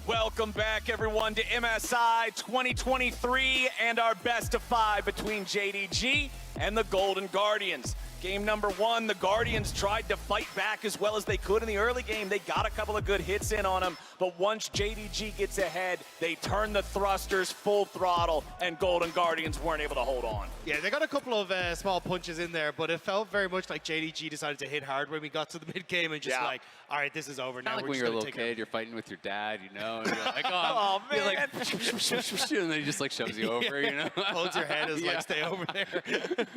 Welcome back, everyone, to MSI 2023 and our best of 5 between JDG and the Golden Guardians. Game number 1, the Guardians tried to fight back as well as they could in the early game. They got a couple of good hits in on them, but once JDG gets ahead, they turn the thrusters full throttle, and Golden Guardians weren't able to hold on. Yeah, they got a couple of small punches in there, but it felt very much like JDG decided to hit hard when we got to the mid-game and just like, all right, this is over now. Like we're when you're a little kid, you're fighting with your dad, you know, and you're like, oh man. You're like, and then he just like shoves you over, you know? Holds your head as like, stay over there.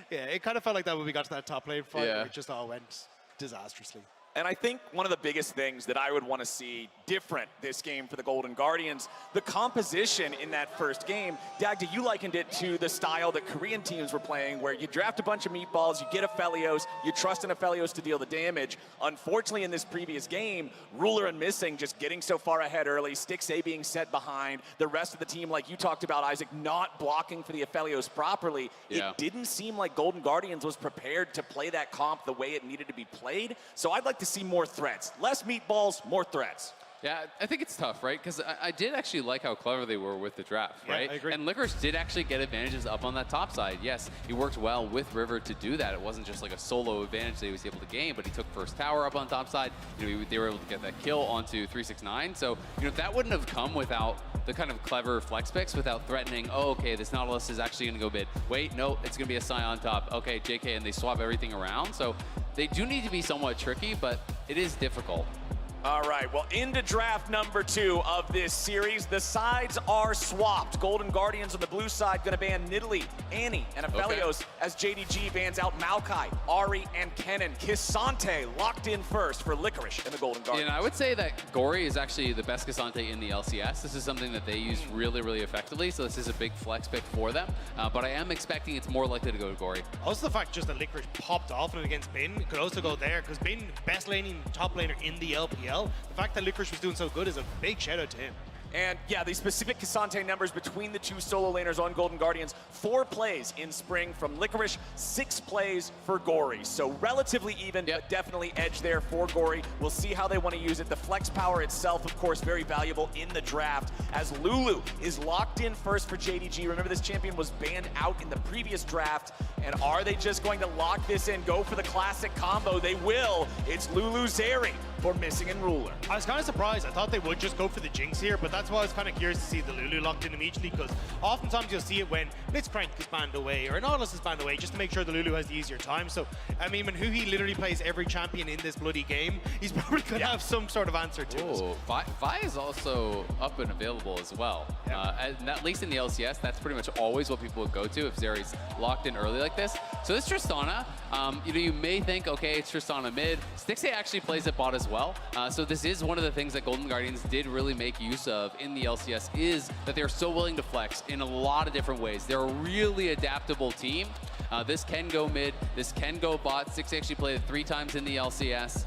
Yeah, it kind of felt like that when we got to that top lane fight, where it just all went disastrously. And I think one of the biggest things that I would want to see different this game for the Golden Guardians, the composition in that first game. Dagda, you likened it to the style that Korean teams were playing, where you draft a bunch of meatballs, you get Aphelios, you trust in Aphelios to deal the damage. Unfortunately, in this previous game, Ruler and Missing just getting so far ahead early, Stixxay being set behind, the rest of the team, like you talked about, Isaac, not blocking for the Aphelios properly. Yeah. It didn't seem like Golden Guardians was prepared to play that comp the way it needed to be played. So I'd like to see more threats. Less meatballs, more threats. Yeah, I think it's tough, right? Because I did actually like how clever they were with the draft, right? I agree. And Licorice did actually get advantages up on that top side. Yes, he worked well with River to do that. It wasn't just like a solo advantage that he was able to gain, but he took first tower up on top side. You know, they were able to get that kill onto 369. So, you know, that wouldn't have come without the kind of clever flex picks, without threatening, oh, okay, this Nautilus is actually going to go mid. Wait, no, it's going to be a Psy on top. Okay, JK, and they swap everything around. So they do need to be somewhat tricky, but it is difficult. All right, well, into draft number 2 of this series. The sides are swapped. Golden Guardians on the blue side going to ban Nidalee, Annie, and Aphelios as JDG bans out Maokai, Ahri, and Kennen. Ksante locked in first for Licorice and the Golden Guardians. And I would say that Gori is actually the best Ksante in the LCS. This is something that they use really, really effectively, so this is a big flex pick for them. But I am expecting it's more likely to go to Gori. Also the fact just that Licorice popped off him against Bin could also go there, because Bin, best laning top laner in the LPL. The fact that Licorice was doing so good is a big shout out to him. And yeah, the specific Ksante numbers between the two solo laners on Golden Guardians: 4 plays in spring from Licorice, 6 plays for Gori. So relatively even, but definitely edge there for Gori. We'll see how they want to use it. The flex power itself, of course, very valuable in the draft, as Lulu is locked in first for JDG. Remember, this champion was banned out in the previous draft. And are they just going to lock this in, go for the classic combo? They will. It's Lulu Zeri for Missing and Ruler. I was kind of surprised. I thought they would just go for the Jinx here, but that's why I was kind of curious to see the Lulu locked in immediately, because oftentimes you'll see it when Blitzcrank is banned away or an Nautilus is banned away, just to make sure the Lulu has the easier time. So, I mean, when Huhi literally plays every champion in this bloody game, he's probably going to have some sort of answer to it. Vi is also up and available as well. And at least in the LCS, that's pretty much always what people would go to if Zeri's locked in early like this. So this Tristana, you know, you may think, okay, it's Tristana mid. Stixxay actually plays at bot as well. So this is one of the things that Golden Guardians did really make use of in the LCS, is that they're so willing to flex in a lot of different ways. They're a really adaptable team. This can go mid, this can go bot. Stixxay actually played it 3 times in the LCS.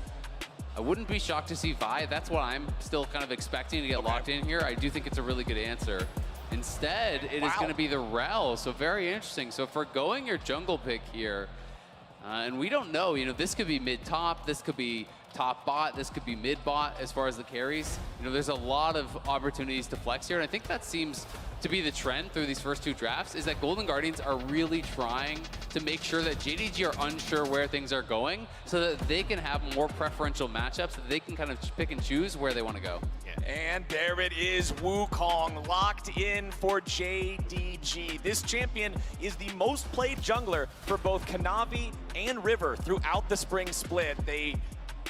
I wouldn't be shocked to see Vi. That's what I'm still kind of expecting to get locked in here. I do think it's a really good answer. Instead, it is going to be the Rell, so very interesting. So if we're going your jungle pick here, and we don't know, you know, this could be mid-top, this could be top bot, this could be mid-bot as far as the carries. You know, there's a lot of opportunities to flex here, and I think that seems to be the trend through these first 2 drafts, is that Golden Guardians are really trying to make sure that JDG are unsure where things are going, so that they can have more preferential matchups, that they can kind of pick and choose where they want to go. And there it is, Wukong locked in for JDG. This champion is the most played jungler for both Kanavi and River throughout the spring split. They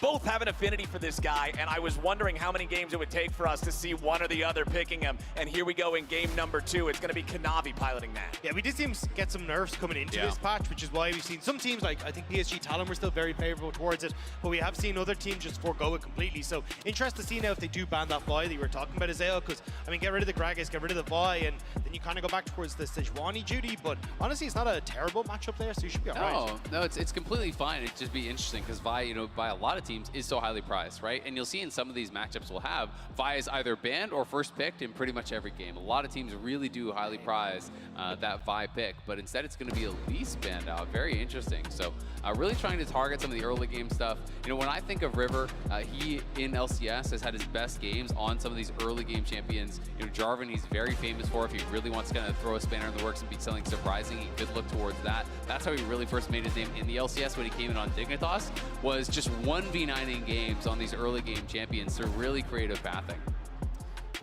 both have an affinity for this guy, and I was wondering how many games it would take for us to see one or the other picking him. And here we go in game number 2. It's going to be Kanavi piloting that. Yeah, we did see him get some nerfs coming into this patch, which is why we've seen some teams, like I think PSG Talon were still very favorable towards it, but we have seen other teams just forego it completely. So interested to see now if they do ban that Vi that you were talking about, Azael, because I mean, get rid of the Gragas, get rid of the Vi, and then you kind of go back towards the Sejuani duty. But honestly, it's not a terrible matchup there, so you should be all right. No, it's completely fine. It'd just be interesting because Vi, you know, by a lot of teams, teams is so highly prized, right? And you'll see in some of these matchups we'll have, Vi is either banned or first picked in pretty much every game. A lot of teams really do highly prize that Vi pick, but instead it's going to be Elise banned out. Very interesting. So really trying to target some of the early game stuff. You know, when I think of River, he in LCS has had his best games on some of these early game champions. You know, Jarvan, he's very famous for if he really wants to kind of throw a spanner in the works and be something surprising, he could look towards that. That's how he really first made his name in the LCS when he came in on Dignitas, was just 1v9ing games on these early game champions through really creative pathing.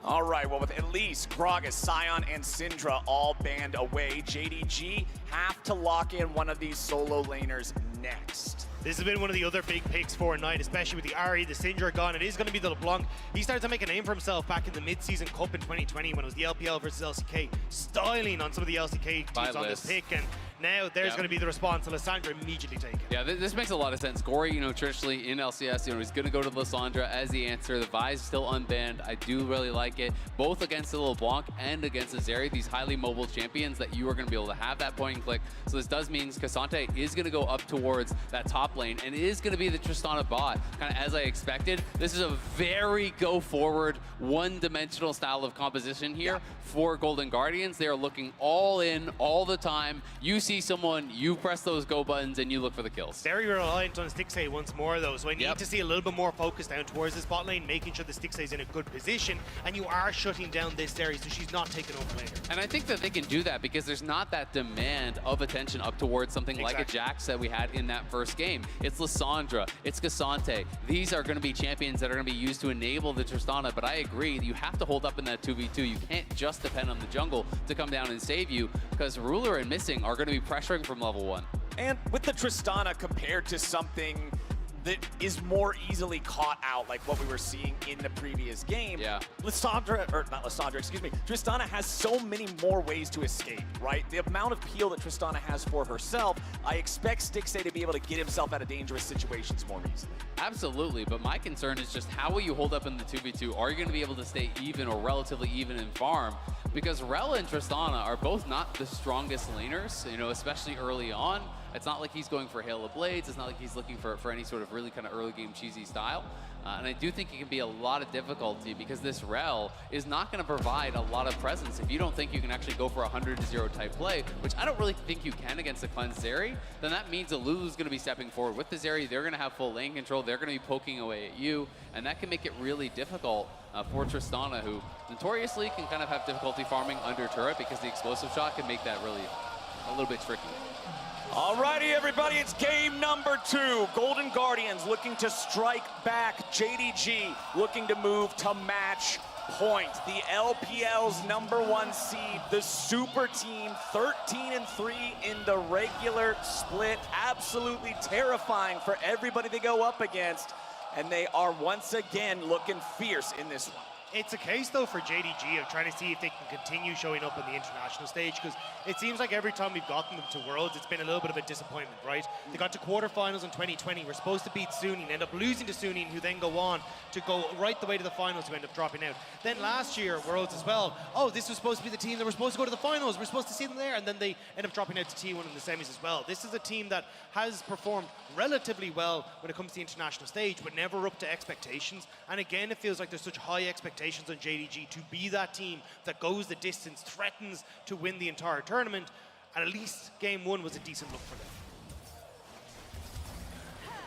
All right, well, with Elise, Gragas, Sion, and Syndra all banned away, JDG have to lock in one of these solo laners next. This has been one of the other big picks for a night, especially with the Ahri, the Syndra gone. It is going to be the LeBlanc. He started to make a name for himself back in the mid-season cup in 2020 when it was the LPL versus LCK, styling on some of the LCK teams on this pick. And now there's going to be the response, and Lissandra immediately take it. Yeah, this makes a lot of sense. Gori, you know, traditionally in LCS, you know, he's going to go to Lissandra as the answer. The Vi's still unbanned. I do really like it, both against the LeBlanc and against the Zeri, these highly mobile champions that you are going to be able to have that point and click. So this does mean Ksante is going to go up towards that top lane, and it is going to be the Tristana bot, kind of as I expected. This is a very go-forward, one-dimensional style of composition here for Golden Guardians. They are looking all in all the time. You see someone, you press those go buttons, and you look for the kills. Very reliant on Stixxay once more, though, so I need to see a little bit more focus down towards this bot lane, making sure the Stixxay's in a good position, and you are shutting down this Zeri, so she's not taking over later. And I think that they can do that because there's not that demand of attention up towards something like a Jax that we had in that first game. It's Lissandra, it's Ksante. These are going to be champions that are going to be used to enable the Tristana, but I agree, you have to hold up in that 2v2. You can't just depend on the jungle to come down and save you, because Ruler and Missing are going to be pressuring from level 1. And with the Tristana compared to something that is more easily caught out, like what we were seeing in the previous game. Lissandra, or not Lissandra, excuse me, Tristana has so many more ways to escape, right? The amount of peel that Tristana has for herself, I expect Stixxay to be able to get himself out of dangerous situations more easily. Absolutely, but my concern is just how will you hold up in the 2v2? Are you going to be able to stay even or relatively even in farm? Because Rell and Tristana are both not the strongest laners, you know, especially early on. It's not like he's going for Hail of Blades. It's not like he's looking for any sort of really kind of early game cheesy style. And I do think it can be a lot of difficulty because this Rell is not going to provide a lot of presence. If you don't think you can actually go for a 100-0 type play, which I don't really think you can against the cleansed Zeri, then that means that Lulu's going to be stepping forward with the Zeri. They're going to have full lane control. They're going to be poking away at you, and that can make it really difficult for Tristana, who notoriously can kind of have difficulty farming under turret because the explosive shot can make that really a little bit tricky. Alrighty, everybody, it's game number 2. Golden Guardians looking to strike back. JDG looking to move to match point. The LPL's #1 seed, the super team, 13-3 in the regular split. Absolutely terrifying for everybody they go up against. And they are once again looking fierce in this one. It's a case, though, for JDG of trying to see if they can continue showing up on the international stage, because it seems like every time we've gotten them to Worlds, it's been a little bit of a disappointment, right? They got to quarterfinals in 2020, were supposed to beat Suning, end up losing to Suning, who then go on to go right the way to the finals, who end up dropping out. Then last year, Worlds as well, oh, this was supposed to be the team that were supposed to go to the finals, we're supposed to see them there, and then they end up dropping out to T1 in the semis as well. This is a team that has performed relatively well when it comes to the international stage, but never up to expectations. And again, it feels like there's such high expectations on JDG to be that team that goes the distance, threatens to win the entire tournament, and at least game 1 was a decent look for them.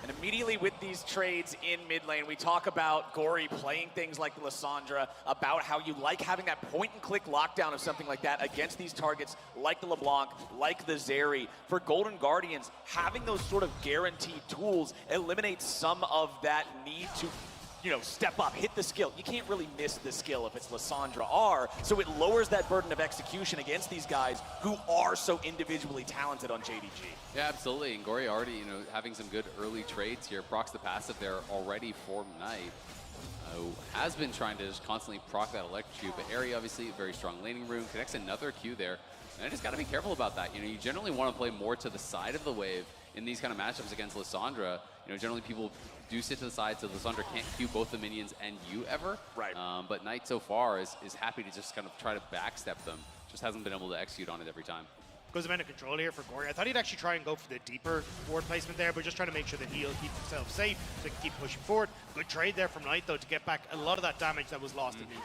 And immediately with these trades in mid lane, we talk about Gori playing things like Lissandra, about how you like having that point-and-click lockdown of something like that against these targets like the LeBlanc, like the Zeri. For Golden Guardians, having those sort of guaranteed tools eliminates some of that need to, you know, step up, hit the skill. You can't really miss the skill if it's Lissandra R, so it lowers that burden of execution against these guys who are so individually talented on JDG. Yeah, absolutely, and Gori already, you know, having some good early trades here. Procs the passive there already for Knight, who has been trying to just constantly proc that electric Q, but Ahri obviously, very strong laning room, connects another Q there, and I just gotta be careful about that. You know, you generally want to play more to the side of the wave in these kind of matchups against Lissandra. You know, generally people do sit to the side so Lissandra can't Q both the minions and you ever. Right. But Knight so far is happy to just kind of try to backstep them. Just hasn't been able to execute on it every time. goes amount of control here for Gori. I thought he'd actually try and go for the deeper ward placement there, but just trying to make sure that he'll keep himself safe so he can keep pushing forward. Good trade there from Knight, though, to get back a lot of that damage that was lost in Legion.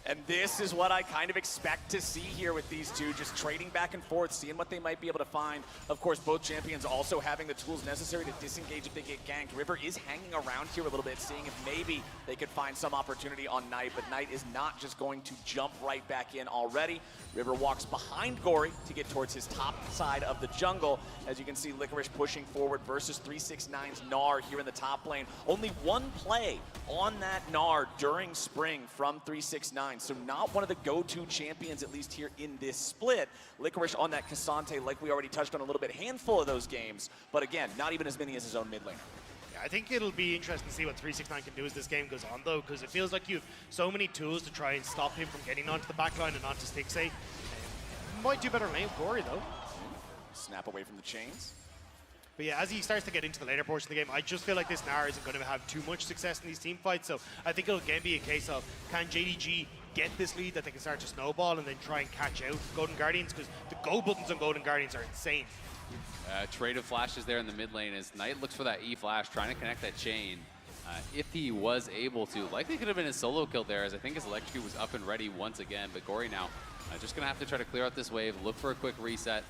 And this is what I kind of expect to see here with these two, just trading back and forth, seeing what they might be able to find. Of course, both champions also having the tools necessary to disengage if they get ganked. River is hanging around here a little bit, seeing if maybe they could find some opportunity on Knight, but Knight is not just going to jump right back in already. River walks behind Gori to get towards his top side of the jungle. As you can see, Licorice pushing forward versus 369's Gnar here in the top lane. Only one play on that Gnar during spring from 369. So not one of the go-to champions, at least here in this split. Licorice on that Ksante, like we already touched on a little bit, handful of those games, but again, not even as many as his own mid laner. Yeah, I think it'll be interesting to see what 369 can do as this game goes on, though, because it feels like you have so many tools to try and stop him from getting onto the backline and onto Stixxay. Might do better lane with Gori, though. Snap away from the chains. But yeah, as he starts to get into the later portion of the game, I just feel like this Gnar isn't going to have too much success in these team fights. So I think it'll again be a case of, can JDG get this lead that they can start to snowball and then try and catch out Golden Guardians? Because the go buttons on Golden Guardians are insane. Trade of flashes there in the mid lane as Knight looks for that E flash, trying to connect that chain. If he was able to, likely could have been a solo kill there, as I think his electrocute was up and ready once again. But Gori now just going to have to try to clear out this wave, look for a quick reset.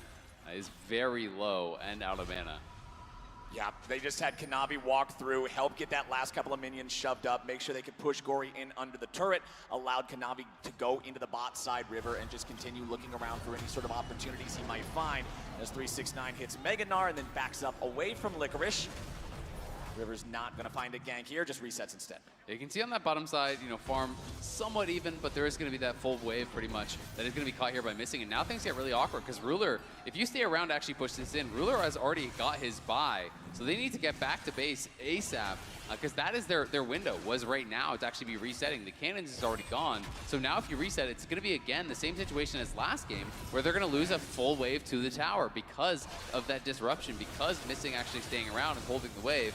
Is very low and out of mana. Yeah, they just had Kanavi walk through, help get that last couple of minions shoved up, make sure they could push Gori in under the turret, allowed Kanavi to go into the bot side River and just continue looking around for any sort of opportunities he might find as 369 hits Mega Gnar and then backs up away from Licorice. River's not going to find a gank here, just resets instead. You can see on that bottom side, farm somewhat even, but there is going to be that full wave pretty much that is going to be caught here by missing. And now things get really awkward because Ruler, if you stay around to actually push this in, Ruler has already got his buy. So they need to get back to base ASAP because that is their window, was right now to actually be resetting. The cannons is already gone. So now if you reset, it's going to be, again, the same situation as last game where they're going to lose a full wave to the tower because of that disruption, because missing actually staying around and holding the wave.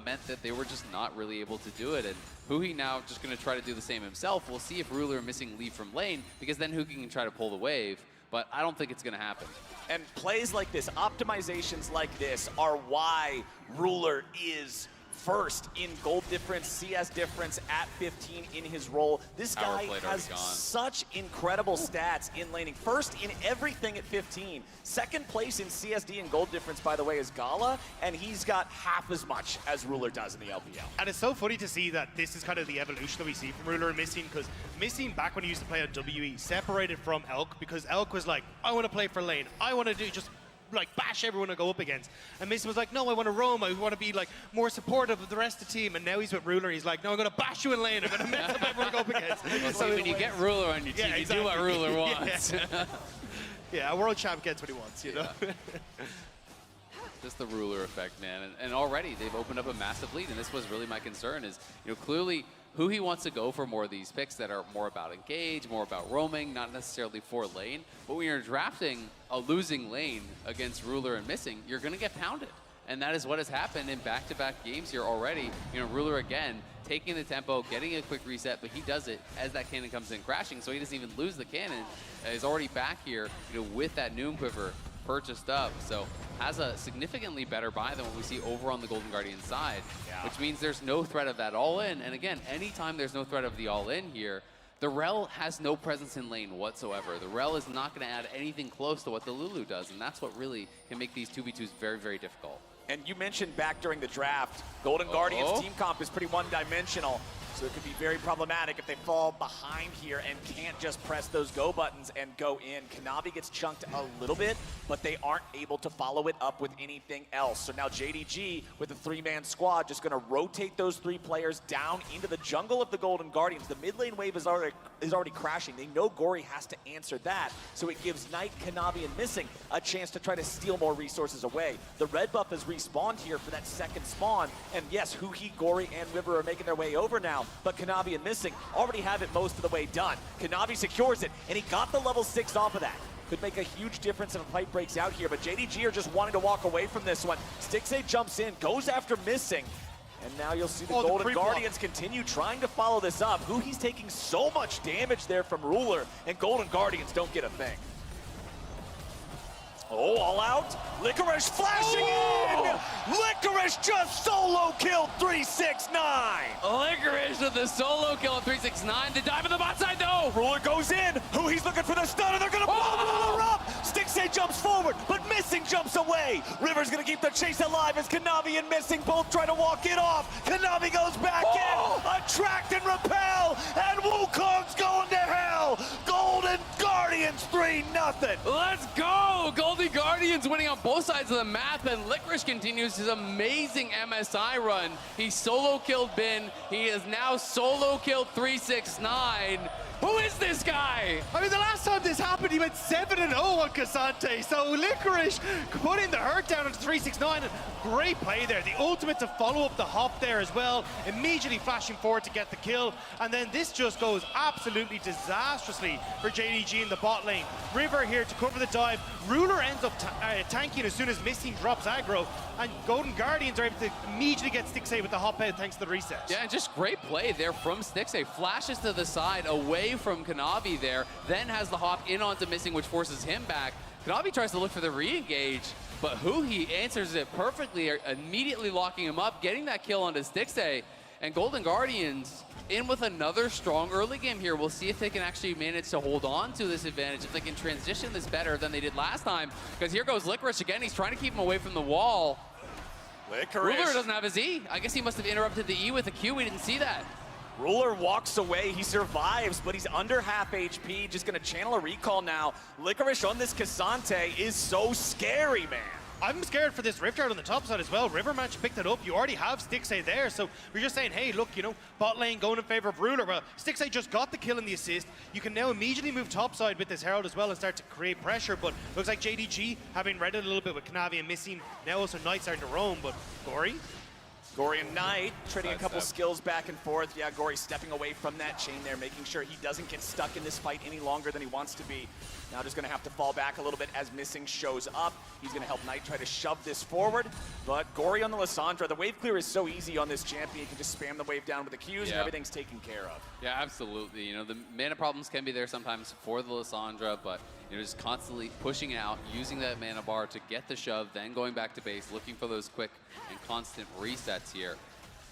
Meant that they were just not really able to do it. And Huhi now just going to try to do the same himself. We'll see if Ruler missing leave from lane, because then Huhi can try to pull the wave, but I don't think it's going to happen. And plays like this, optimizations like this, are why Ruler is first in gold difference, CS difference at 15 in his role. This guy has such incredible stats in laning. First in everything at 15. Second place in CSD and gold difference, by the way, is Gala, and he's got half as much as Ruler does in the LPL. And it's so funny to see that this is kind of the evolution that we see from Ruler and Missing, because Missing, back when he used to play on WE, separated from Elk, because Elk was like, I want to play for lane. I want to do just like bash everyone I go up against. And Mason was like, no, I want to roam. I want to be like more supportive of the rest of the team. And now he's with Ruler. He's like, no, I'm going to bash you in lane. I'm going to mess up everyone I go up against. Well, so when you get Ruler on your team, you do what Ruler wants. Yeah, a world champ gets what he wants, you know? Just the Ruler effect, man. And already they've opened up a massive lead. And this was really my concern is, clearly Huhi wants to go for more of these picks that are more about engage, more about roaming, not necessarily for lane. But when you're drafting a losing lane against Ruler and Missing, you're going to get pounded. And that is what has happened in back-to-back games here already. Ruler again, taking the tempo, getting a quick reset, but he does it as that cannon comes in crashing, so he doesn't even lose the cannon. He's already back here, with that Noon Quiver purchased up. So has a significantly better buy than what we see over on the Golden Guardian side, which means there's no threat of that all-in. And again, anytime there's no threat of the all-in here, the Rell has no presence in lane whatsoever. The Rell is not going to add anything close to what the Lulu does, and that's what really can make these 2v2s very, very difficult. And you mentioned back during the draft, Golden Guardians team comp is pretty one-dimensional. So it could be very problematic if they fall behind here and can't just press those go buttons and go in. Kanavi gets chunked a little bit, but they aren't able to follow it up with anything else. So now JDG with a three-man squad just gonna rotate those three players down into the jungle of the Golden Guardians. The mid lane wave is already crashing. They know Gori has to answer that. So it gives Knight, Kanavi, and Missing a chance to try to steal more resources away. The red buff has respawned here for that second spawn. And yes, Huhi, Gori, and River are making their way over now. But Kanavi and Missing already have it most of the way done. Kanavi secures it, and he got the level 6 off of that. Could make a huge difference if a fight breaks out here, but JDG are just wanting to walk away from this one. Stixxay jumps in, goes after Missing, and now you'll see the Golden Guardians continue trying to follow this up. Huhi's taking so much damage there from Ruler, and Golden Guardians don't get a thing. Oh, all out. Licorice flashing in. Licorice just solo killed 369. Licorice with the solo kill of 369. The dive in the bot side though. Ruler goes in. Huhi's looking for the stunner. They're gonna blow Ruler up. Stixxay jumps forward, but Missing jumps away. River's gonna keep the chase alive as Kanavi and Missing both try to walk it off. Kanavi goes back in. Attract and repel. And Wukong's going to hell. Golden Guardians 3-0. Let's go! Golden Guardians winning on both sides of the map, and Licorice continues his amazing MSI run. He solo killed Bin. He has now solo killed 369. Who is this guy? I mean, the last time this happened, he went 7-0 on Ksante. So Licorice putting the hurt down into 369. And great play there. The ultimate to follow up the hop there as well. Immediately flashing forward to get the kill. And then this just goes absolutely disastrously for JDG in the bot lane. River here to cover the dive. Ruler ends up tanking as soon as Missing drops aggro. And Golden Guardians are able to immediately get Stixxay with the hop out thanks to the reset. Yeah, and just great play there from Stixxay. Flashes to the side, away from Kanavi there, then has the hop in onto Missing, which forces him back. Kanavi tries to look for the re-engage, but Huhi answers it perfectly, immediately locking him up, getting that kill onto Stixxay. And Golden Guardians in with another strong early game here. We'll see if they can actually manage to hold on to this advantage, if they can transition this better than they did last time. Because here goes Licorice again. He's trying to keep him away from the wall. Licorice. Ruler doesn't have his E. I guess he must have interrupted the E with a Q. We didn't see that. Ruler walks away, he survives, but he's under half HP, just gonna channel a recall now. Licorice on this Ksante is so scary, man. I'm scared for this Rift Guard on the top side as well. River managed to pick that up. You already have Stixxay there, so we're just saying, hey, look, you know, bot lane going in favor of Ruler. Well, Stixxay just got the kill and the assist. You can now immediately move top side with this Herald as well and start to create pressure, but looks like JDG, having read it a little bit with Kanavi and Missing, now also Knight starting to roam, but Gori? Gori and Knight trading a couple skills back and forth. Yeah, Gori stepping away from that chain there, making sure he doesn't get stuck in this fight any longer than he wants to be. Now just gonna have to fall back a little bit as Missing shows up. He's gonna help Knight try to shove this forward. But Gori on the Lissandra, the wave clear is so easy on this champion. You can just spam the wave down with the Qs and everything's taken care of. Yeah, absolutely. You know, the mana problems can be there sometimes for the Lissandra, but you know, just constantly pushing out, using that mana bar to get the shove, then going back to base, looking for those quick and constant resets here.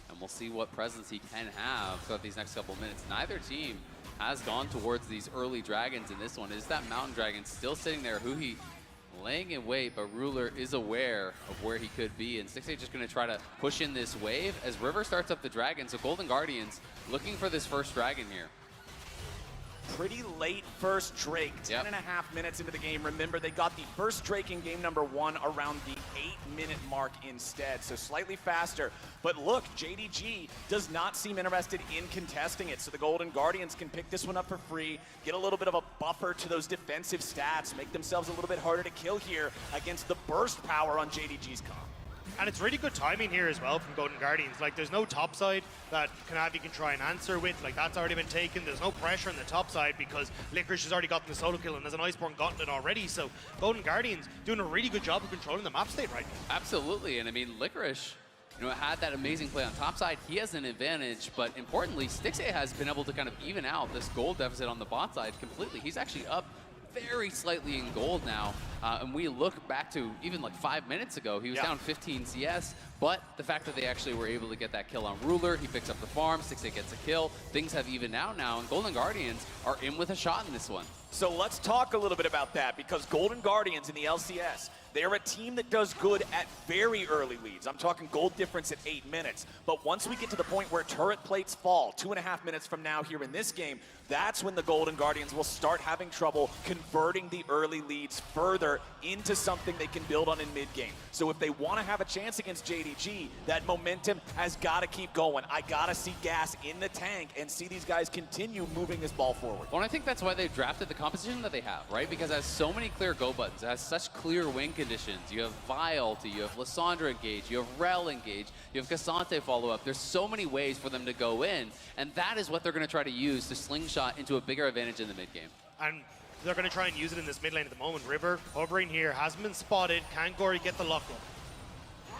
And we'll see what presence he can have throughout these next couple minutes. Neither team has gone towards these early dragons in this one. Is that mountain dragon still sitting there? Huhi laying in wait, but Ruler is aware of where he could be. And Stixxay just going to try to push in this wave as River starts up the dragon. So Golden Guardians looking for this first dragon here. Pretty late first Drake, 10.5 minutes into the game. Remember, they got the first Drake in game number 1 around the 8-minute mark instead, so slightly faster. But look, JDG does not seem interested in contesting it, so the Golden Guardians can pick this one up for free, get a little bit of a buffer to those defensive stats, make themselves a little bit harder to kill here against the burst power on JDG's comp. And it's really good timing here as well from Golden Guardians. Like, there's no top side that Kanavi can try and answer with. Like, that's already been taken. There's no pressure on the top side because Licorice has already gotten the solo kill and there's an Iceborne Gauntlet already. So Golden Guardians doing a really good job of controlling the map state right now. Absolutely, and I mean, Licorice, you know, had that amazing play on top side. He has an advantage, but importantly, Stixxay has been able to kind of even out this gold deficit on the bot side completely. He's actually up very slightly in gold now, and we look back to even like 5 minutes ago, he was down 15 CS, but the fact that they actually were able to get that kill on Ruler, he picks up the farm, Stixxay gets a kill, things have evened out now, and Golden Guardians are in with a shot in this one. So let's talk a little bit about that, because Golden Guardians in the LCS, they're a team that does good at very early leads. I'm talking gold difference at 8 minutes. But once we get to the point where turret plates fall, 2.5 minutes from now here in this game, that's when the Golden Guardians will start having trouble converting the early leads further into something they can build on in mid-game. So if they want to have a chance against JDG, that momentum has got to keep going. I got to see gas in the tank and see these guys continue moving this ball forward. Well, I think that's why they drafted the composition that they have, right? Because it has so many clear go buttons, it has such clear win conditions. You have Vi ulti, you have Lissandra engage, you have Rell engage, you have Ksante follow up. There's so many ways for them to go in, and that is what they're going to try to use to slingshot into a bigger advantage in the mid game. And they're going to try and use it in this mid lane at the moment. River hovering here, hasn't been spotted. Can Gori get the lock up?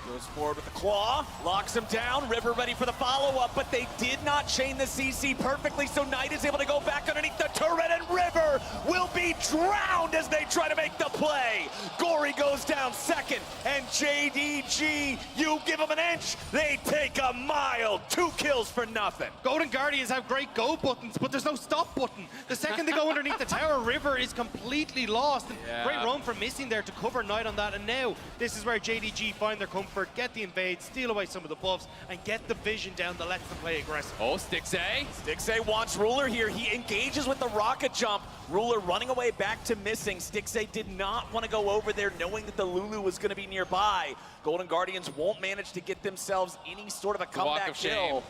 Goes forward with the claw, locks him down, River ready for the follow-up, but they did not chain the CC perfectly, so Knight is able to go back underneath the turret, and River will be drowned as they try to make the play. Gori goes down second, and JDG, you give them an inch, they take a mile. 2 kills for nothing. Golden Guardians have great go buttons, but there's no stop button. The second they go underneath the tower, River is completely lost. And great run for missing there to cover Knight on that, and now this is where JDG find their comfort, get the invade, steal away some of the buffs, and get the vision down that lets them play aggressive. Oh, Stixxay. Stixxay wants Ruler here. He engages with the rocket jump. Ruler running away back to missing. Stixxay did not want to go over there knowing that the Lulu was going to be nearby. Golden Guardians won't manage to get themselves any sort of a comeback kill.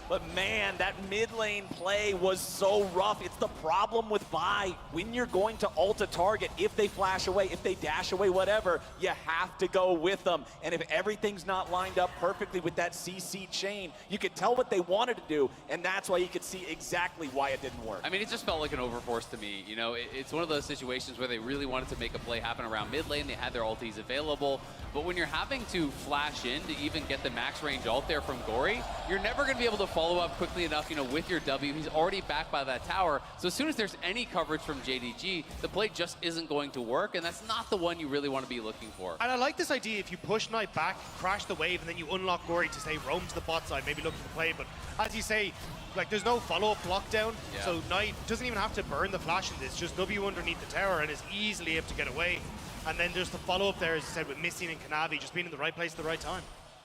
But man, that mid lane play was so rough. It's the problem with Vi. When you're going to ult a target, if they flash away, if they dash away, whatever, you have to go with them. And if everything's not lined up perfectly with that CC chain, you could tell what they wanted to do, and that's why you could see exactly why it didn't work. I mean, it just felt like an overforce to me. You know, it's one of those situations where they really wanted to make a play happen around mid lane. They had their ultis available. But when you're having to flash in to even get the max range ult there from Gori, you're never going to be able to follow up quickly enough, you know, with your W. He's already back by that tower. So as soon as there's any coverage from JDG, the play just isn't going to work, and that's not the one you really want to be looking for. And I like this idea, if you push Knight back, crash the wave, and then you unlock Gori to, say, roam to the bot side, maybe look for the play. But as you say, like, there's no follow-up lockdown, so Knight doesn't even have to burn the flash in this, just W underneath the tower and is easily able to get away. And then there's the follow-up there, as I said, with Missing and Kanavi, just being in the right place at the right time.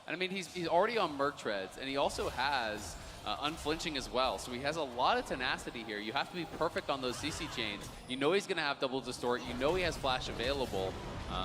And I mean, he's already on Merc Treads, and he also has unflinching as well. So he has a lot of tenacity here. You have to be perfect on those CC chains. You know he's going to have double distort. You know he has flash available.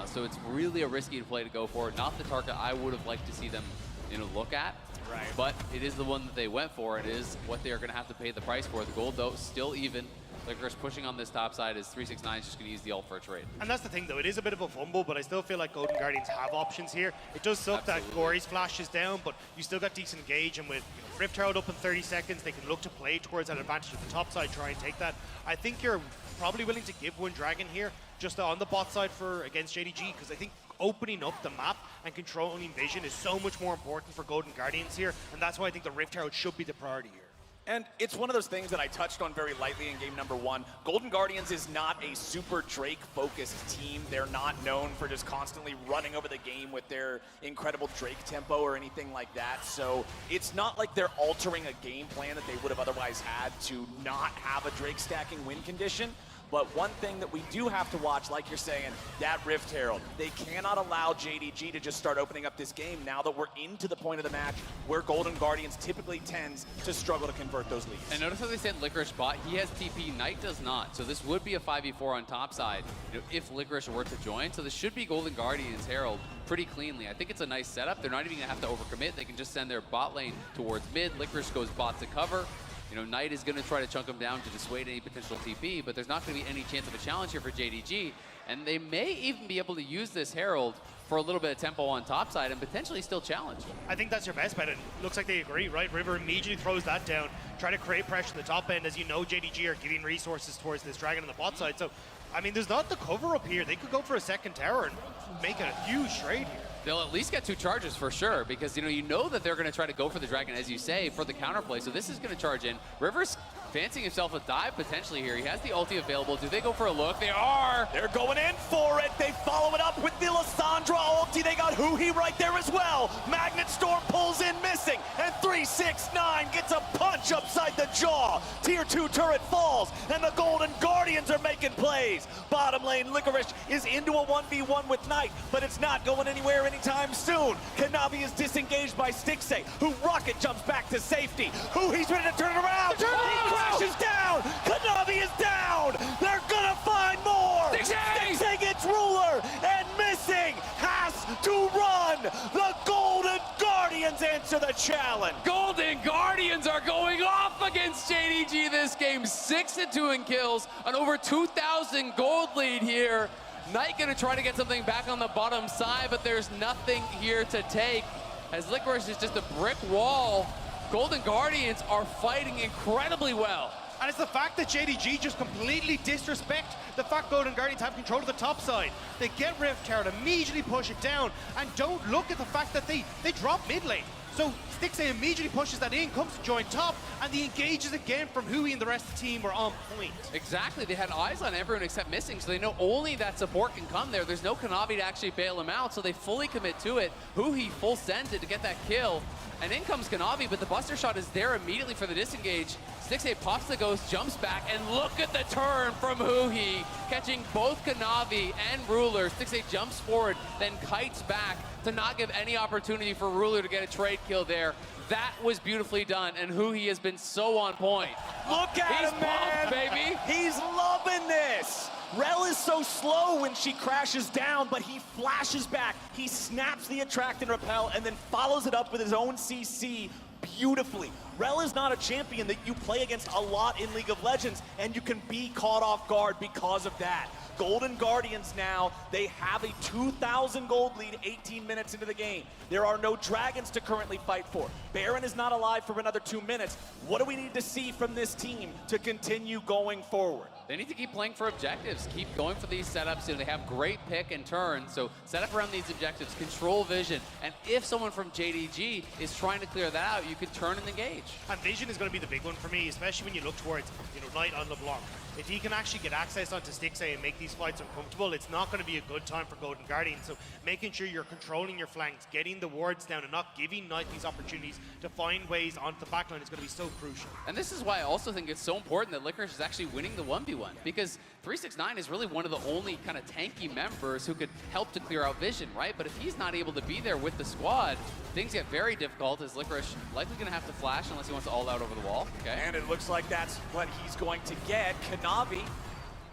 So it's really a risky play to go for. Not the target I would have liked to see them, you know, look at. Right. But it is the one that they went for. It is what they're going to have to pay the price for. The gold, though, still even. Licorice pushing on this top side is 369 is just going to use the ult for a trade. And that's the thing, though. It is a bit of a fumble, but I still feel like Golden Guardians have options here. It does suck that Gori's flash is down, but you still got decent engage, and with Rift Herald up in 30 seconds, they can look to play towards that advantage of the top side, try and take that. I think you're probably willing to give one Dragon here, just on the bot side for against JDG, because I think opening up the map and controlling vision is so much more important for Golden Guardians here, and that's why I think the Rift Herald should be the priority here. And it's one of those things that I touched on very lightly in game number 1. Golden Guardians is not a super Drake-focused team. They're not known for just constantly running over the game with their incredible Drake tempo or anything like that. So it's not like they're altering a game plan that they would have otherwise had to not have a Drake stacking win condition. But one thing that we do have to watch, like you're saying, that Rift Herald. They cannot allow JDG to just start opening up this game now that we're into the point of the match where Golden Guardians typically tends to struggle to convert those leads. And notice how they sent Licorice bot. He has TP, Knight does not. So this would be a 5v4 on top side, you know, if Licorice were to join. So this should be Golden Guardians Herald pretty cleanly. I think it's a nice setup. They're not even going to have to overcommit. They can just send their bot lane towards mid. Licorice goes bot to cover. You know, Knight is going to try to chunk him down to dissuade any potential TP, but there's not going to be any chance of a challenge here for JDG. And they may even be able to use this Herald for a little bit of tempo on top side and potentially still challenge. I think that's your best bet. It looks like they agree, right? River immediately throws that down, try to create pressure at the top end. As you know, JDG are giving resources towards this Dragon on the bot side. So, I mean, there's not the cover up here. They could go for a second tower and make a huge trade here. They'll at least get 2 charges for sure, because you know that they're going to try to go for the Dragon, as you say, for the counterplay. So this is going to charge in. River's fancying himself a dive potentially here. He has the ulti available. Do they go for a look? They are! They're going in for it. They follow it up with the Lissandra ulti. They got Huhi right there as well. Magnet Storm pulls in missing, and 369 gets a punch upside the jaw. Tier 2 turret falls, and the Golden Guardians are making plays. Bottom lane, Licorice is into a 1v1 with Knight, but it's not going anywhere anytime soon. Kanavi is disengaged by Stixxay, who rocket jumps back to safety. Huhi's ready to turn it around. He crashes down. Kanavi is down. They're gonna find more. Stixxay gets Ruler, and Missing has to run. The Golden Guardians answer the challenge. Golden Guardians are going off against JDG this game. 6-2 in kills, an over 2,000 gold lead here. Knight gonna try to get something back on the bottom side, but there's nothing here to take, as Licorice is just a brick wall. Golden Guardians are fighting incredibly well. And it's the fact that JDG just completely disrespect the fact Golden Guardians have control of the top side. They get Rift Tower, immediately push it down, and don't look at the fact that they drop mid lane. So Stixxay immediately pushes that in, comes to join top, and the engages again from Huhi and the rest of the team were on point. Exactly, they had eyes on everyone except Missing, so they know only that support can come there. There's no Kanavi to actually bail him out, so they fully commit to it. Huhi full sends it to get that kill, and in comes Kanavi, but the Buster Shot is there immediately for the disengage. Stixxay pops the ghost, jumps back, and look at the turn from Huhi, catching both Kanavi and Ruler. Stixxay jumps forward, then kites back to not give any opportunity for Ruler to get a trade kill there. That was beautifully done, and Huhi has been so on point. Look at him, man! Pumped, baby! He's loving this! Rell is so slow when she crashes down, but he flashes back. He snaps the attract and repel, and then follows it up with his own CC beautifully. Rell is not a champion that you play against a lot in League of Legends, and you can be caught off guard because of that. Golden Guardians now, they have a 2,000 gold lead 18 minutes into the game. There are no dragons to currently fight for. Baron is not alive for another 2 minutes. What do we need to see from this team to continue going forward? They need to keep playing for objectives, keep going for these setups. You know, they have great pick and turn, so set up around these objectives, control vision, and if someone from JDG is trying to clear that out, you can turn and engage. And vision is going to be the big one for me, especially when you look towards, you know, Knight on LeBlanc. If he can actually get access onto Stixxay and make these fights uncomfortable, it's not going to be a good time for Golden Guardians. So making sure you're controlling your flanks, getting the wards down, and not giving Knight these opportunities to find ways onto the backline is going to be so crucial. And this is why I also think it's so important that Licorice is actually winning the 1v1, because 369 is really one of the only kind of tanky members who could help to clear out vision, right? But if he's not able to be there with the squad, things get very difficult, as Licorice likely going to have to flash unless he wants to all out over the wall. Okay. And it looks like that's what he's going to get. Kanavi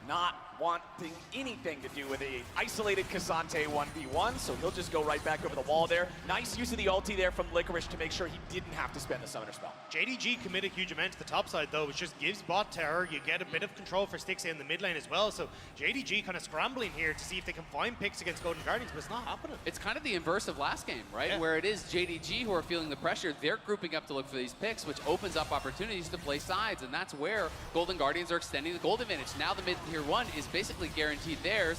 not wanting anything to do with a isolated Ksante 1v1, so he'll just go right back over the wall there. Nice use of the ulti there from Licorice to make sure he didn't have to spend the summoner spell. JDG commit a huge amount to the top side though, which just gives bot terror. You get a bit of control for Stixxay in the mid lane as well, so JDG kind of scrambling here to see if they can find picks against Golden Guardians, but it's not happening. It's kind of the inverse of last game, right? Yeah. Where it is JDG who are feeling the pressure. They're grouping up to look for these picks, which opens up opportunities to play sides, and that's where Golden Guardians are extending the gold advantage. Now the mid tier 1 is basically guaranteed theirs.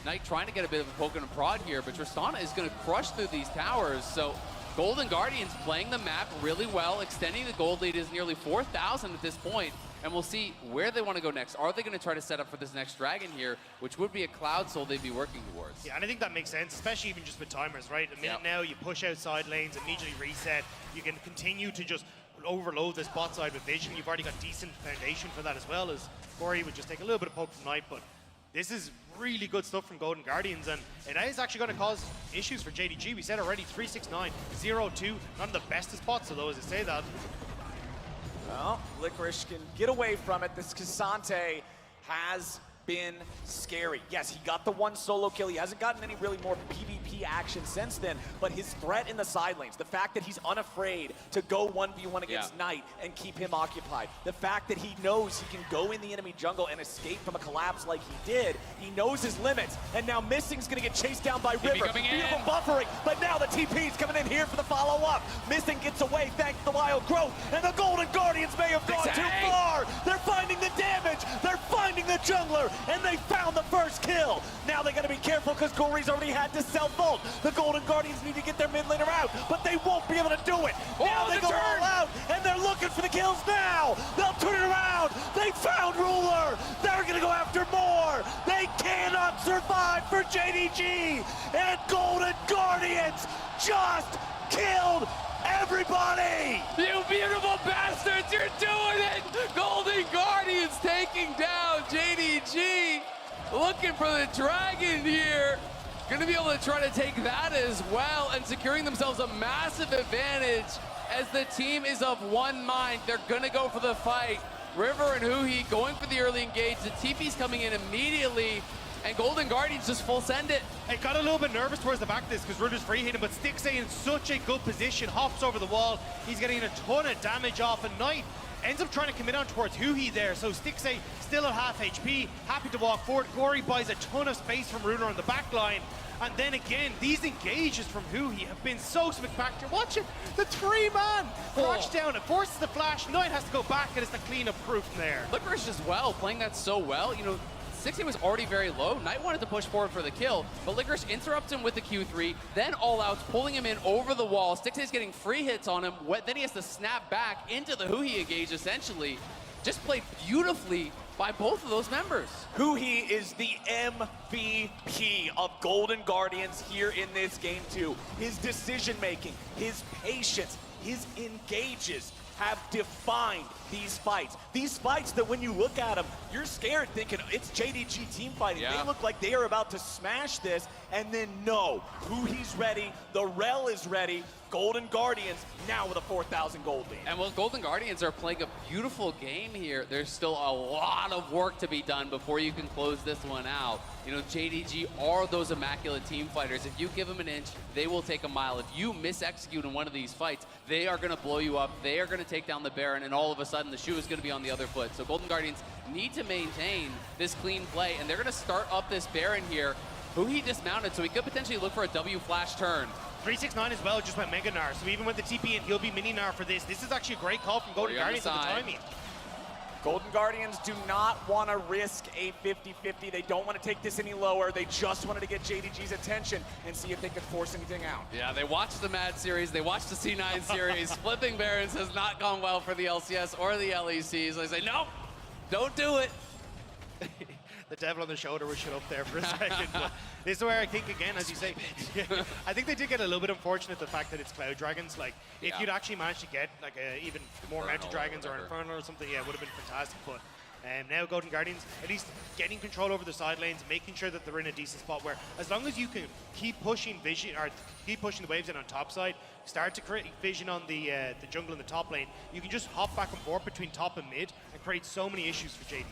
Knight trying to get a bit of a poke and a prod here, but Tristana is going to crush through these towers. So Golden Guardians playing the map really well, extending the gold lead is nearly 4,000 at this point, and we'll see where they want to go next. Are they going to try to set up for this next dragon here, which would be a Cloud Soul they'd be working towards? Yeah, and I think that makes sense, especially even just with timers, right? A minute now, you push outside lanes, immediately reset. You can continue to just overload this bot side with vision. You've already got decent foundation for that as well, as Gori would just take a little bit of poke from Knight, but this is really good stuff from Golden Guardians, and it is actually going to cause issues for JDG. We said already 369, 0-2, not in the best of spots, although as I say that. Well, Licorice can get away from it. This Ksante has been scary. Yes, he got the one solo kill. He hasn't gotten any really more PvP action since then, but his threat in the side lanes, the fact that he's unafraid to go 1v1 against Knight and keep him occupied, the fact that he knows he can go in the enemy jungle and escape from a collapse like he did, he knows his limits, and now Missing's gonna get chased down by River. Beautiful buffering, but now the TP's coming in here for the follow-up. Missing gets away thanks to the wild growth, and the Golden Guardians may have gone too far. They're finding the damage, they're finding the jungler, and they found the first kill. Now they gotta be careful because Gori's already had to self-ult. The Golden Guardians need to get their mid laner out, but they won't be able to do it. Now they go all out, and they're looking for the kills now. They'll turn it around. They found Ruler. They're gonna go after more. They cannot survive for JDG, and Golden Guardians just killed everybody! You beautiful bastards, you're doing it! Golden Guardians taking down JDG. Looking for the dragon here. Gonna be able to try to take that as well, and securing themselves a massive advantage as the team is of one mind. They're gonna go for the fight. River and Huhi going for the early engage. The TP's coming in immediately, and Golden Guardians just full send it. I got a little bit nervous towards the back of this because Ruler's free hitting, but Stixxay in such a good position, hops over the wall. He's getting a ton of damage off, and Knight ends up trying to commit on towards Huhi there. So Stixxay still at half HP, happy to walk forward. Gori buys a ton of space from Ruler on the back line. And then again, these engages from Huhi have been so spectacular. Watch it, the three-man crouch down, it forces the flash. Knight has to go back, and it's the clean-up proof from there. Licorice as well, playing that so well. You know, Stixxay was already very low. Knight wanted to push forward for the kill, but Licorice interrupts him with the Q3, then all-outs, pulling him in over the wall. Stixxay's getting free hits on him, then he has to snap back into the Huhi engage, essentially. Just played beautifully by both of those members. Huhi is the MVP of Golden Guardians here in this game too. His decision-making, his patience, his engages have defined these fights. These fights that when you look at them, you're scared thinking it's JDG team fighting. Yeah. They look like they are about to smash this, and then no, Huhi's ready, the Rell is ready, Golden Guardians now with a 4,000 gold lead. And while Golden Guardians are playing a beautiful game here, there's still a lot of work to be done before you can close this one out. You know, JDG are those immaculate team fighters. If you give them an inch, they will take a mile. If you mis-execute in one of these fights, they are going to blow you up. They are going to take down the Baron, and all of a sudden the shoe is going to be on the other foot. So Golden Guardians need to maintain this clean play, and they're going to start up this Baron here. Huhi dismounted, so he could potentially look for a W flash turn. 369 as well just went Mega Gnar, so even with the TP in, he'll be Mini Gnar for this. This is actually a great call from Golden Guardians at the timing. Golden Guardians do not want to risk a 50-50. They don't want to take this any lower. They just wanted to get JDG's attention and see if they could force anything out. Yeah, they watched the Mad series, they watched the C9 series. Flipping Barons has not gone well for the LCS or the LECs. They say, nope, don't do it. The devil on the shoulder was shut up there for a second. But this is where I think, again, as you say, I think they did get a little bit unfortunate the fact that it's Cloud Dragons. Like, if you'd actually managed to get like even more Mountain Dragons or Infernal or something, yeah, it would have been fantastic. But now Golden Guardians, at least getting control over the side lanes, making sure that they're in a decent spot where, as long as you can keep pushing vision or keep pushing the waves in on top side, start to create vision on the jungle in the top lane, you can just hop back and forth between top and mid and create so many issues for JDG.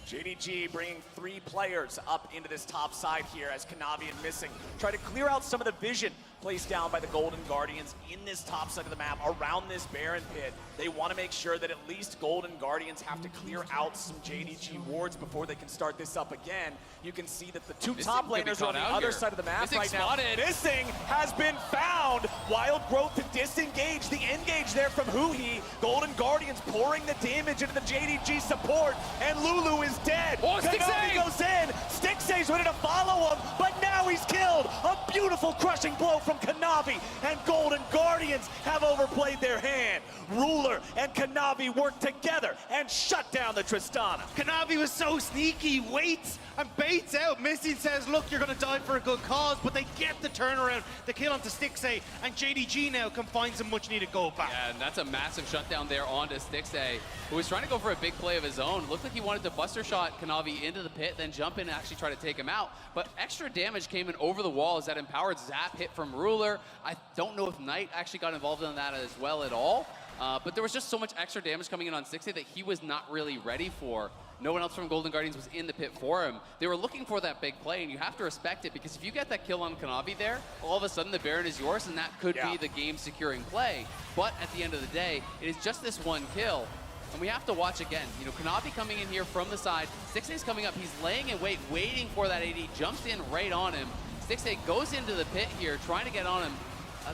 JDG bringing 3 players up into this top side here as Kanavi and Missing try to clear out some of the vision placed down by the Golden Guardians in this top side of the map around this Baron pit. They want to make sure that at least Golden Guardians have to clear out some JDG wards before they can start this up again. You can see that the 2 top laners are on the other side of the map right now. Missing has been found. Wild Growth to disengage. The engage there from Huhi. Golden Guardians pouring the damage into the JDG support, and Lulu is dead. Oh, Kanavi goes in. Stixxay's ready to follow him, but now he's killed. A beautiful crushing blow from Kanavi, and Golden Guardians have overplayed their hand. Ruler and Kanavi work together and shut down the Tristana. Kanavi was so sneaky, waits and baits out. Missing says, look, you're going to die for a good cause, but they get the turnaround, the kill onto Stixxay, and JDG now can find some much-needed gold back. Yeah, and that's a massive shutdown there onto Stixxay, who was trying to go for a big play of his own. Looked like he wanted to buster shot Kanavi into the pit, then jump in and actually try to take him out. But extra damage came in over the wall as that empowered zap hit from Ruler. I don't know if Knight actually got involved in that as well at all. But there was just so much extra damage coming in on Stixxay that he was not really ready for. No one else from Golden Guardians was in the pit for him. They were looking for that big play, and you have to respect it, because if you get that kill on Kanavi there, all of a sudden the Baron is yours, and that could be the game-securing play. But at the end of the day, it is just this one kill. And we have to watch again. You know, Kanavi coming in here from the side. Stixxay's coming up. He's laying in wait, waiting for that AD. Jumps in right on him. Stixxay goes into the pit here, trying to get on him.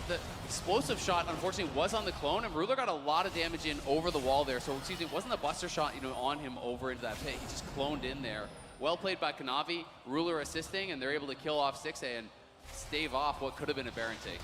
The explosive shot, unfortunately, was on the clone, and Ruler got a lot of damage in over the wall there. So, excuse me, it wasn't the buster shot, you know, on him over into that pit. He just cloned in there. Well played by Kanavi. Ruler assisting, and they're able to kill off Stixxay and stave off what could have been a Baron take.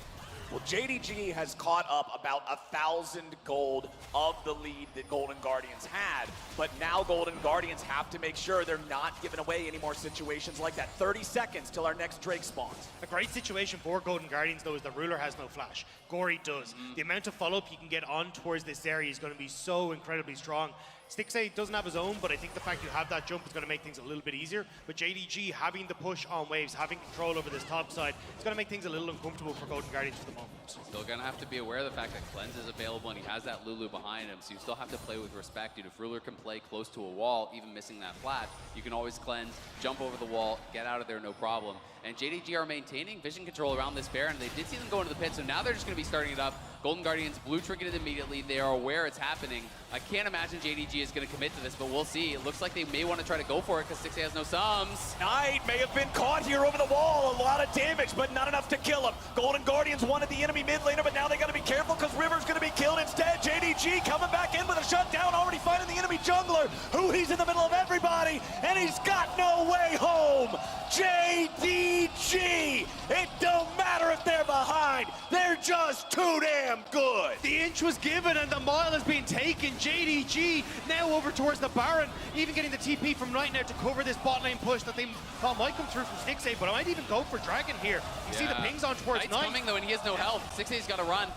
Well, JDG has caught up about 1,000 gold of the lead that Golden Guardians had, but now Golden Guardians have to make sure they're not giving away any more situations like that. 30 seconds till our next Drake spawns. A great situation for Golden Guardians, though, is the Ruler has no flash. Gori does. The amount of follow-up he can get on towards this area is going to be so incredibly strong. Stixxay doesn't have his own, but I think the fact you have that jump is going to make things a little bit easier. But JDG having the push on waves, having control over this top side, it's going to make things a little uncomfortable for Golden Guardians for the moment. Still going to have to be aware of the fact that Cleanse is available and he has that Lulu behind him, so you still have to play with respect. If Ruler can play close to a wall, even missing that flat, you can always Cleanse, jump over the wall, get out of there, no problem. And JDG are maintaining vision control around this Baron. They did see them go into the pit, so now they're just going to be starting it up. Golden Guardians blue triggered it immediately. They are aware it's happening. I can't imagine JDG is going to commit to this, but we'll see. It looks like they may want to try to go for it because Stixxay has no sums. Knight may have been caught here over the wall. A lot of damage, but not enough to kill him. Golden Guardians wanted the enemy mid laner, but now they got to be careful because River's going to be killed instead. JDG coming back in with a shutdown, already finding the enemy jungler. Huhi's in the middle of everybody, and he's got no way home. JDG! It don't matter if they're behind. They're just too damn good. The inch was given and the mile has been taken. JDG now over towards the Baron, even getting the TP from right now to cover this bot lane push that they thought might come through from Stixxay, but I might even go for Dragon here. You see the pings on towards Knight's coming though, and he has no health. Stixxay's got to run.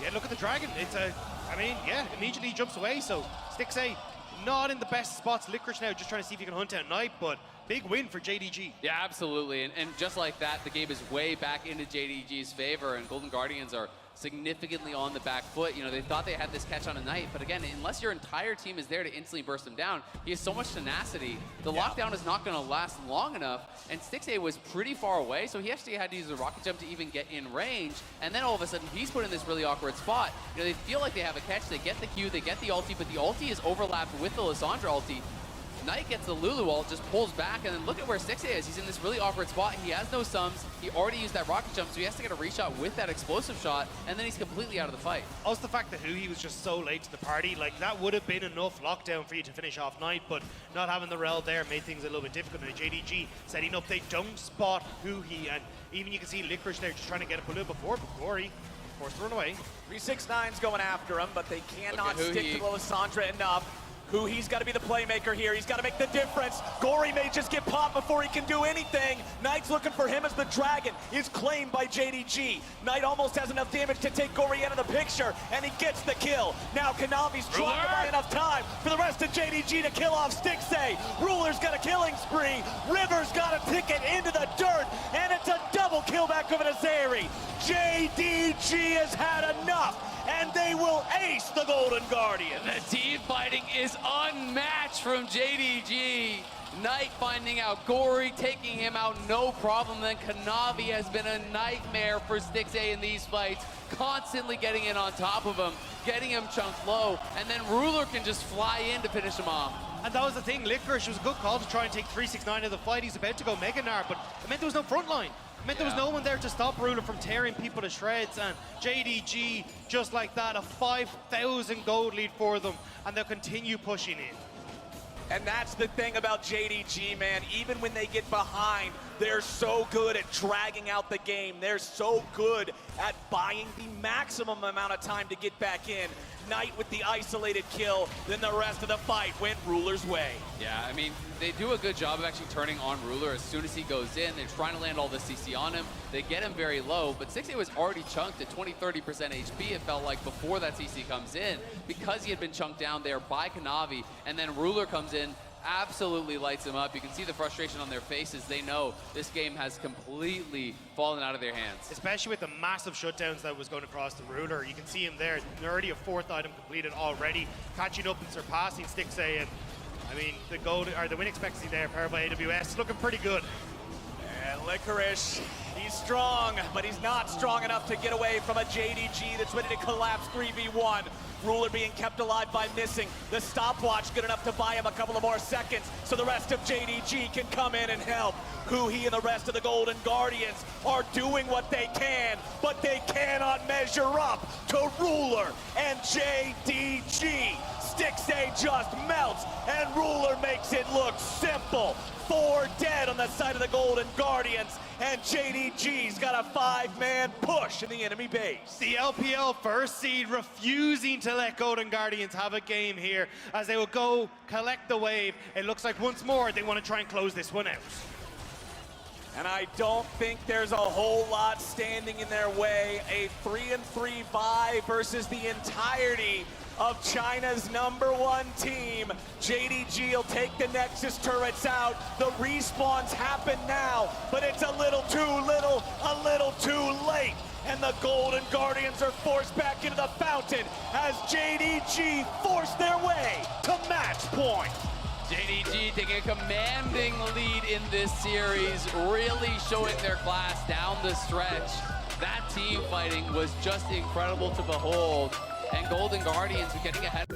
Yeah, look at the Dragon. It's immediately jumps away, so Stixxay not in the best spots. Licorice now just trying to see if he can hunt out Knight, but big win for JDG. Yeah, absolutely. And just like that, the game is way back into JDG's favor, and Golden Guardians are significantly on the back foot. You know, they thought they had this catch on a Knight, but again, unless your entire team is there to instantly burst him down, he has so much tenacity. The lockdown is not going to last long enough, and Stixxay was pretty far away, so he actually had to use a rocket jump to even get in range, and then all of a sudden, he's put in this really awkward spot. You know, they feel like they have a catch, they get the Q, they get the ulti, but the ulti is overlapped with the Lissandra ulti. Knight gets the Lulu ult, just pulls back, and then look at where Stixxay is. He's in this really awkward spot. He has no sums. He already used that rocket jump, so he has to get a reshot with that explosive shot, and then he's completely out of the fight. Also the fact that Huhi was just so late to the party, like that would have been enough lockdown for you to finish off Knight, but not having the Rell there made things a little bit difficult. And JDG setting up, they don't spot Huhi, and even you can see Licorice there just trying to get a little before, but Gori, of course, run away. 369's going after him, but they cannot stick to the Lissandra enough. Huhi's got to be the playmaker here. He's got to make the difference. Gori may just get popped before he can do anything. Knight's looking for him as the Dragon is claimed by JDG. Knight almost has enough damage to take Gori out of the picture, and he gets the kill. Now Kanavi's trying to buy enough time for the rest of JDG to kill off Stixxay. Ruler's got a killing spree. River's got a ticket into the dirt, and it's a double kill back over to Zeri. JDG has had enough, and they will ace the Golden Guardian. The team fighting is unmatched from JDG. Knight finding out Gori, taking him out no problem. Then Kanavi has been a nightmare for Stixxay in these fights, constantly getting in on top of him, getting him chunked low, and then Ruler can just fly in to finish him off. And that was the thing, Licorice was a good call to try and take 369 of the fight. He's about to go Mega Gnar, but it meant there was no front line. It meant there was no one there to stop Ruler from tearing people to shreds, and JDG, just like that, a 5,000 gold lead for them, and they'll continue pushing in. And that's the thing about JDG, man. Even when they get behind, they're so good at dragging out the game. They're so good at buying the maximum amount of time to get back in. Knight with the isolated kill, then the rest of the fight went Ruler's way. Yeah, I mean, they do a good job of actually turning on Ruler as soon as he goes in. They're trying to land all the CC on him. They get him very low, but Stixxay was already chunked at 20-30% HP, it felt like, before that CC comes in, because he had been chunked down there by Kanavi, and then Ruler comes in, absolutely lights them up. You can see the frustration on their faces. They know this game has completely fallen out of their hands. Especially with the massive shutdowns that was going across the Ruler. You can see him there, already a 4th item completed already, catching up and surpassing Stixxay. And I mean, the win expectancy there, powered by AWS, looking pretty good. And Licorice, he's strong, but he's not strong enough to get away from a JDG that's ready to collapse 3v1. Ruler being kept alive by missing the stopwatch, good enough to buy him a couple of more seconds so the rest of JDG can come in and help. Huhi and the rest of the Golden Guardians are doing what they can, but they cannot measure up to Ruler and JDG. Stixxay just melts, and Ruler makes it look simple. 4 dead on the side of the Golden Guardians, and JDG's got a 5-man push in the enemy base. The LPL first seed refusing to let Golden Guardians have a game here as they will go collect the wave. It looks like once more they want to try and close this one out. And I don't think there's a whole lot standing in their way. A 3-3 bye versus the entirety of China's #1 team. JDG will take the Nexus turrets out. The respawns happen now, but it's a little too little, a little too late. And the Golden Guardians are forced back into the fountain as JDG force their way to match point. JDG taking a commanding lead in this series, really showing their class down the stretch. That team fighting was just incredible to behold. And Golden Guardians are getting ahead.